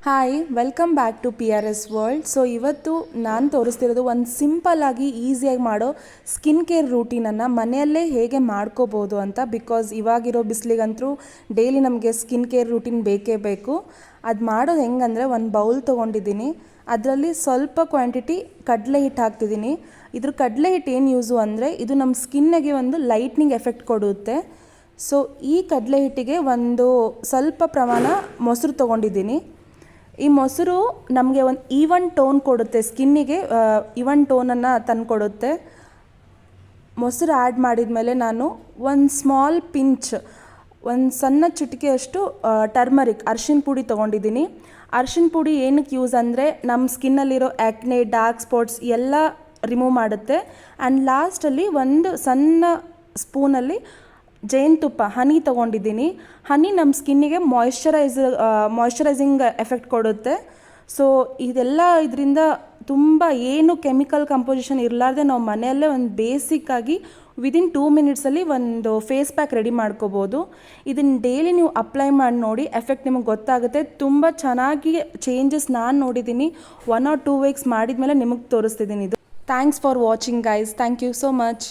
Hi welcome back to P R S World. So ಇವತ್ತು ನಾನು ತೋರಿಸ್ತಿರೋದು ಒಂದು ಸಿಂಪಲ್ಲಾಗಿ ಈಸಿಯಾಗಿ ಮಾಡೋ ಸ್ಕಿನ್ ಕೇರ್ ರೂಟೀನನ್ನು ಮನೆಯಲ್ಲೇ ಹೇಗೆ ಮಾಡ್ಕೋಬೋದು ಅಂತ. ಬಿಕಾಸ್ ಇವಾಗಿರೋ ಬಿಸಿಲಿಗಂತೂ ಡೈಲಿ ನಮಗೆ ಸ್ಕಿನ್ ಕೇರ್ ರೂಟೀನ್ ಬೇಕೇ ಬೇಕು. ಅದು ಮಾಡೋದು ಹೆಂಗಂದರೆ, ಒಂದು ಬೌಲ್ ತೊಗೊಂಡಿದ್ದೀನಿ, ಅದರಲ್ಲಿ ಸ್ವಲ್ಪ ಕ್ವಾಂಟಿಟಿ ಕಡಲೆ ಹಿಟ್ಟು ಹಾಕ್ತಿದ್ದೀನಿ. ಇದ್ರ ಕಡಲೆ ಹಿಟ್ಟು ಏನು ಯೂಸು ಅಂದರೆ, ಇದು ನಮ್ಮ ಸ್ಕಿನ್ನಿಗೆ ಒಂದು ಲೈಟ್ನಿಂಗ್ ಎಫೆಕ್ಟ್ ಕೊಡುತ್ತೆ. ಸೊ ಈ ಕಡಲೆ ಹಿಟ್ಟಿಗೆ ಒಂದು ಸ್ವಲ್ಪ ಪ್ರಮಾಣ ಮೊಸರು ತೊಗೊಂಡಿದ್ದೀನಿ. ಈ ಮೊಸರು ನಮಗೆ ಒಂದು ಈವನ್ ಟೋನ್ ಕೊಡುತ್ತೆ, ಸ್ಕಿನ್ನಿಗೆ ಈವನ್ ಟೋನನ್ನು ತಂದುಕೊಡುತ್ತೆ. ಮೊಸರು ಆ್ಯಡ್ ಮಾಡಿದ ಮೇಲೆ ನಾನು ಒಂದು ಸ್ಮಾಲ್ ಪಿಂಚ್, ಒಂದು ಸಣ್ಣ ಚಿಟಿಕೆಯಷ್ಟು ಟರ್ಮರಿಕ್ ಅರಿಶಿನ ಪುಡಿ ತೊಗೊಂಡಿದ್ದೀನಿ. ಅರಿಶಿನ ಪುಡಿ ಏನಕ್ಕೆ ಯೂಸ್ ಅಂದರೆ, ನಮ್ಮ ಸ್ಕಿನ್ನಲ್ಲಿರೋ ಆ್ಯಕ್ನೆ, ಡಾರ್ಕ್ ಸ್ಪಾಟ್ಸ್ ಎಲ್ಲ ರಿಮೂವ್ ಮಾಡುತ್ತೆ. ಆ್ಯಂಡ್ ಲಾಸ್ಟಲ್ಲಿ ಒಂದು ಸಣ್ಣ ಸ್ಪೂನಲ್ಲಿ ಜೇನುತುಪ್ಪ, ಹನಿ ತೊಗೊಂಡಿದ್ದೀನಿ. ಹನಿ ನಮ್ಮ ಸ್ಕಿನ್ನಿಗೆ ಮಾಯ್ಶ್ಚರೈಸಿಂಗ್ ಎಫೆಕ್ಟ್ ಕೊಡುತ್ತೆ. ಸೊ ಇದರಿಂದ ತುಂಬ ಏನು ಕೆಮಿಕಲ್ ಕಂಪೋಸಿಷನ್ ಇರಲಾರ್ದೆ ನಾವು ಮನೆಯಲ್ಲೇ ಒಂದು ಬೇಸಿಕ್ಕಾಗಿ ವಿದಿನ್ 2 ಮಿನಿಟ್ಸಲ್ಲಿ ಒಂದು ಫೇಸ್ ಪ್ಯಾಕ್ ರೆಡಿ ಮಾಡ್ಕೋಬೋದು. ಇದನ್ನು ಡೈಲಿ ನೀವು ಅಪ್ಲೈ ಮಾಡಿ ನೋಡಿ, ಎಫೆಕ್ಟ್ ನಿಮಗೆ ಗೊತ್ತಾಗುತ್ತೆ. ತುಂಬ ಚೆನ್ನಾಗಿ ಚೇಂಜಸ್ ನಾನು ನೋಡಿದ್ದೀನಿ. 1 or 2 ವೀಕ್ಸ್ ಮಾಡಿದ ಮೇಲೆ ನಿಮಗೆ ತೋರಿಸ್ತಿದ್ದೀನಿ ಇದು. Thanks for watching guys. Thank you so much.